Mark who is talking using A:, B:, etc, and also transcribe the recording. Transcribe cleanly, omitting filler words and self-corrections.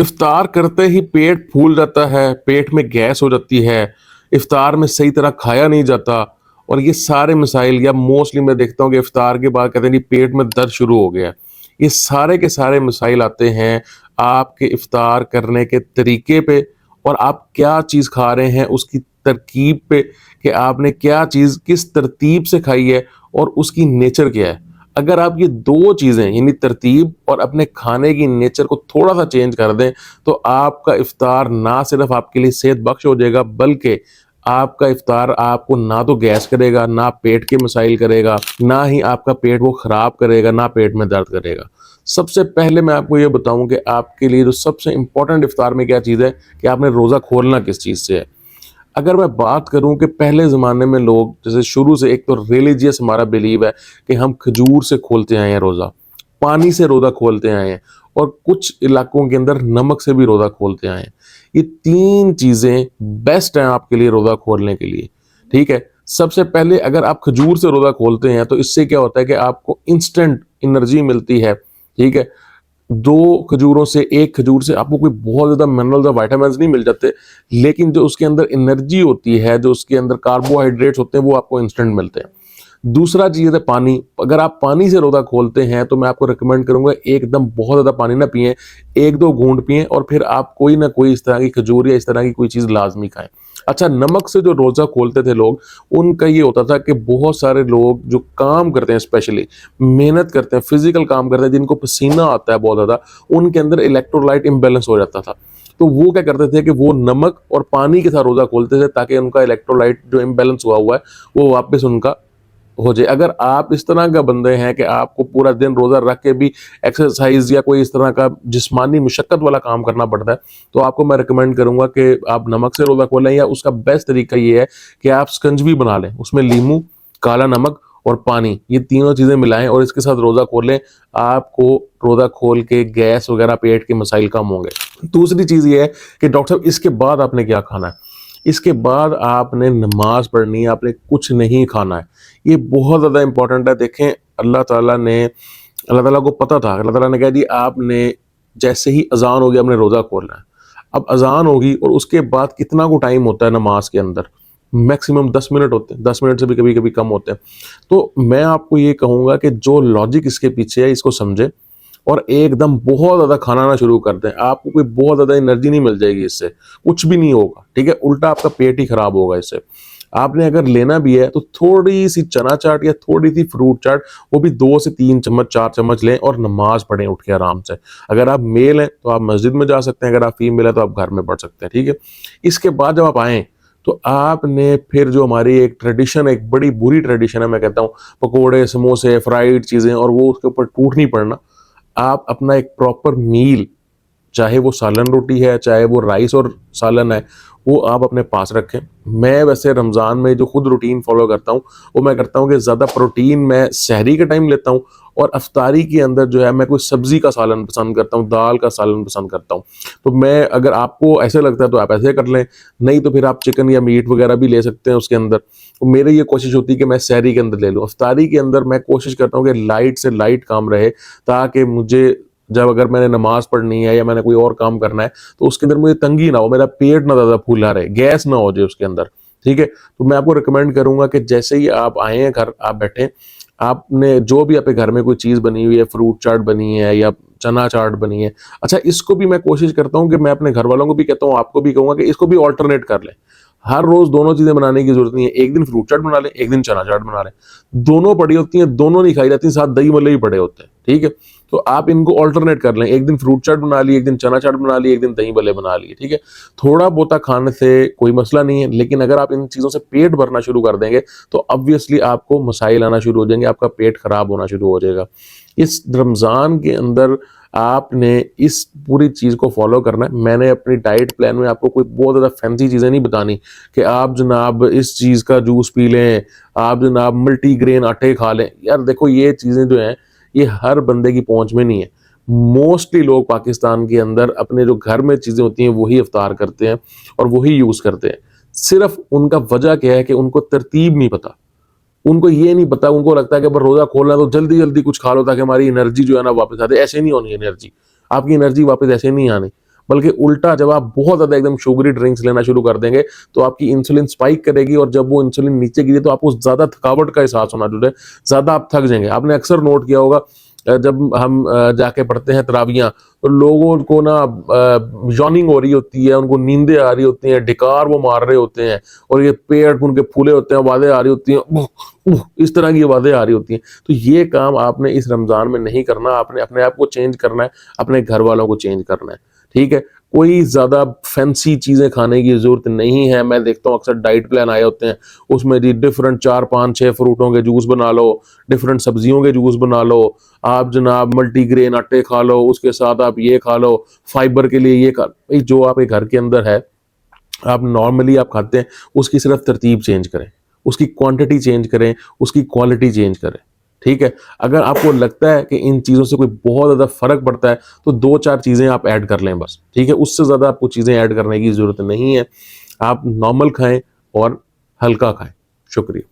A: इफ्तार करते ही पेट फूल जाता है, पेट में गैस हो जाती है, इफ्तार में सही तरह खाया नहीं जाता और ये सारे मसाइल या मोस्टली मैं देखता हूँ कि इफ्तार के बाद कहते हैं जी पेट में दर्द शुरू हो गया है। ये सारे के सारे मसाइल आते हैं आपके इफ्तार करने के तरीके पे और आप क्या चीज़ खा रहे हैं उसकी तरकीब पे कि आपने क्या चीज़ किस तरतीब से खाई है और उसकी नेचर क्या है। अगर आप ये 2 चीज़ें यानी तरतीब और अपने खाने की नेचर को थोड़ा-सा चेंज कर दें, तो आपका इफ्तार ना सिर्फ़ आपके लिए सेहत बख्श हो जाएगा, बल्कि आपका इफ्तार आपको ना तो गैस करेगा, ना पेट के मसाइल करेगा, ना ही आपका पेट वो ख़राब करेगा, ना पेट में दर्द करेगा। सबसे पहले मैं आपको ये बताऊँ कि आपके लिए जो सबसे इम्पोर्टेंट इफ्तार में क्या चीज़ है कि आपने रोज़ा खोलना किस चीज़ से है। अगर मैं बात करूँ कि पहले ज़माने में लोग जैसे शुरू से एक तो रिलीजियस हमारा बिलीव है कि हम खजूर से खोलते आए हैं रोज़ा, पानी से रोज़ा खोलते आए हैं और कुछ इलाकों के अंदर नमक से भी रोज़ा खोलते आए हैं। ये 3 चीज़ें बेस्ट हैं आपके लिए रोज़ा खोलने के लिए, ठीक है? सबसे पहले अगर आप खजूर से रोज़ा खोलते हैं तो इससे क्या होता है कि आपको इंस्टेंट एनर्जी मिलती है, ठीक है? 2 खजूरों से 1 खजूर से आपको कोई बहुत ज़्यादा मिनरल्स और विटामिन्स नहीं मिल जाते, लेकिन जो उसके अंदर एनर्जी होती है, जो उसके अंदर कार्बोहाइड्रेट्स होते हैं, वो आपको इंस्टेंट मिलते हैं। दूसरा चीज़ है पानी, अगर आप पानी से रोज़ा खोलते हैं, तो मैं आपको रिकमेंड करूँगा एकदम बहुत ज़्यादा पानी ना पिएँ, 1-2 घूँट पिएँ और फिर आप कोई ना कोई इस तरह की खजूर या इस तरह की कोई चीज़ लाज़मी खाएँ। अच्छा, नमक से जो रोज़ा खोलते थे लोग, उनका ये होता था कि बहुत सारे लोग जो काम करते हैं स्पेशली, मेहनत करते हैं, फिज़िकल काम करते हैं, जिनको पसीना आता है बहुत ज़्यादा, उनके अंदर इलेक्ट्रोलाइट इम्बैलेंस हो जाता था। तो वो क्या करते थे कि वो नमक और पानी के साथ रोज़ा खोलते थे ताकि उनका इलेक्ट्रोलाइट जो इम्बैलेंस हुआ है, वो वापस उनका हो जाए। अगर आप इस तरह का बंदे हैं कि आपको पूरा दिन रोज़ा रख के भी एक्सरसाइज़ या कोई इस तरह का जिस्मानी मुशक्कत वाला काम करना पड़ता है, तो आपको मैं रिकमेंड करूँगा कि आप नमक से रोज़ा खोलें या उसका बेस्ट तरीका ये है कि आप शिकंजी बना लें। उसमें लीमू, काला नमक और पानी, ये तीनों चीज़ें मिलाएँ और इसके साथ रोज़ा खोलें। आपको रोज़ा खोल के गैस वगैरह पेट के मसाइल कम होंगे। दूसरी चीज़ ये है कि डॉक्टर साहब इसके बाद आपने क्या खाना है? इसके बाद आपने नमाज़ पढ़नी है, आपने कुछ नहीं खाना है। ये बहुत ज़्यादा इम्पोर्टेंट है। देखें अल्लाह ताला को पता था, अल्लाह ताला ने कहा जी आपने जैसे ही अज़ान होगी आपने रोज़ा खोलना है। अब अज़ान होगी और उसके बाद कितना को टाइम होता है नमाज़ के अंदर? मैक्सिमम 10 मिनट होते हैं, 10 मिनट से भी कभी-कभी कम होते हैं। तो मैं आपको ये कहूँगा कि जो लॉजिक इसके पीछे है इसको समझें और एकदम बहुत ज़्यादा खाना ना शुरू कर दें। आपको कोई बहुत ज़्यादा एनर्जी नहीं मिल जाएगी इससे, कुछ भी नहीं होगा, ठीक है? उल्टा आपका पेट ही खराब होगा इससे। आपने अगर लेना भी है तो थोड़ी-सी चना चाट या थोड़ी-सी फ्रूट चाट, वो भी 2 से 3 चम्मच, 4 चम्मच लें और नमाज़ पढ़ें उठ के आराम से। अगर आप मेल हैं तो आप मस्जिद में जा सकते हैं, अगर आप फीमेल हैं तो आप घर में पढ़ सकते हैं, ठीक है? इसके बाद जब आप आएँ, तो आपने फिर जो हमारी एक ट्रेडिशन है, एक बड़ी बुरी ट्रेडिशन है मैं कहता हूँ, पकोड़े, समोसे, फ्राइड चीज़ें और वो उसके ऊपर टूट नहीं पड़ना। आप अपना एक प्रॉपर मील, चाहे वो सालन रोटी है, चाहे वो राइस और सालन है, वो आप अपने पास रखें। मैं वैसे रमज़ान में जो खुद रूटीन फ़ॉलो करता हूँ, वो मैं करता हूँ कि ज़्यादा प्रोटीन मैं सहरी के टाइम लेता हूँ और इफ्तारी के अंदर जो है मैं कोई सब्ज़ी का सालन पसंद करता हूँ, दाल का सालन पसंद करता हूँ। तो मैं अगर आपको ऐसे लगता है तो आप ऐसे कर लें, नहीं तो फिर आप चिकन या मीट वग़ैरह भी ले सकते हैं उसके अंदर। तो मेरी ये कोशिश होती है कि मैं सहरी के अंदर ले लूँ। इफ्तारी के अंदर मैं कोशिश करता हूँ कि लाइट से लाइट काम रहे ताकि मुझे जब अगर मैंने नमाज़ पढ़नी है या मैंने कोई और काम करना है, तो उसके अंदर मुझे तंगी ना हो, मेरा पेट ना ज़्यादा फूला रहे, गैस ना हो जाए उसके अंदर, ठीक है? तो मैं आपको रिकमेंड करूँगा कि जैसे ही आप आए हैं घर, आप बैठें, आपने जो भी आपके घर में कोई चीज़ बनी हुई है, फ्रूट चाट बनी है या चना चाट बनी है, अच्छा इसको भी मैं कोशिश करता हूँ कि मैं अपने घरवालों को भी कहता हूँ, आपको भी कहूँगा कि इसको भी अल्टरनेट कर लें। हर रोज़ दोनों चीज़ें बनाने की ज़रूरत नहीं है, एक दिन फ्रूट चाट बना लें, एक दिन चना चाट बना लें। दोनों पड़ी होती हैं, दोनों नहीं खाई जाती, साथ दही भल्ले भी पड़े होते हैं, ठीक है? तो आप इनको अल्टरनेट कर लें, एक दिन फ्रूट चाट बना ली, एक दिन चना चाट बना ली, एक दिन दही भल्ले बना लिए, ठीक है? थोड़ा बहुता खाने से कोई मसला नहीं है, लेकिन अगर आप इन चीज़ों से पेट भरना शुरू कर देंगे, तो ऑब्वियसली आपको मसाइल आना शुरू हो जाएँगे, आपका पेट खराब होना शुरू हो जाएगा। इस रमज़ान के अंदर आपने इस पूरी चीज़ को फ़ॉलो करना है। मैंने अपनी डाइट प्लान में आपको कोई बहुत ज़्यादा फैंसी चीज़ें नहीं बतानी कि आप जनाब इस चीज़ का जूस पी लें, आप जनाब मल्टीग्रेन आटे खा लें। यार देखो ये चीज़ें जो हैं, ये हर बंदे की पहुँच में नहीं है। मोस्टली लोग पाकिस्तान के अंदर अपने जो घर में चीज़ें होती हैं, वही इफ्तार करते हैं और वही यूज़ करते हैं। सिर्फ़ उनका वजह क्या है कि उनको तरतीब नहीं पता। उनको ये नहीं पता, उनको लगता है कि बस रोज़ा खोलना है तो जल्दी-जल्दी कुछ खा लो ताकि हमारी एनर्जी जो है ना वापस आ जाए। ऐसे नहीं होनी एनर्जी, आपकी एनर्जी वापस ऐसे नहीं आनी। बल्कि उल्टा जब आप बहुत ज़्यादा एकदम शुगरी ड्रिंक्स लेना शुरू कर देंगे तो आपकी इंसुलिन स्पाइक करेगी, और जब वो इंसुलिन नीचे गिरी तो आपको ज़्यादा थकावट का एहसास होना शुरू है, ज़्यादा आप थक जाएंगे। आपने अक्सर नोट किया होगा जब हम जाके पढ़ते हैं तरावियाँ, तो लोगों को ना यॉर्निंग हो रही होती है, उनको नींदें आ रही होती हैं, ढिकार वो मार रहे होते हैं, और ये पेट उनके फूले होते हैं, आवाज़ें आ रही होती हैं, उह, उह, इस तरह की आवाज़ें आ रही होती हैं। तो ये काम आपने इस रमज़ान में नहीं करना, आपने अपने आप को चेंज करना है, अपने घर वालों को चेंज करना है, ठीक है? कोई ज़्यादा फैंसी चीज़ें खाने की ज़रूरत नहीं है। मैं देखता हूँ अक्सर डाइट प्लान आए होते हैं, उसमें जी डिफरेंट 4, 5, 6 फ्रूटों के जूस बना लो, डिफरेंट सब्जियों के जूस बना लो, आप जनाब मल्टीग्रेन आटे खा लो, उसके साथ आप ये खा लो, फाइबर के लिए ये खा, भाई जो आपके घर के अंदर है, आप नॉर्मली आप खाते हैं, उसकी सिर्फ तरतीब चेंज करें, उसकी क्वांटिटी चेंज करें, उसकी क्वालिटी चेंज करें, ठीक है? अगर आपको लगता है कि इन चीज़ों से कोई बहुत ज़्यादा फ़र्क पड़ता है, तो 2-4 चीज़ें आप ऐड कर लें बस, ठीक है? उससे ज़्यादा आपको चीज़ें ऐड करने की ज़रूरत नहीं है। आप नॉर्मल खाएँ और हल्का खाएँ। शुक्रिया।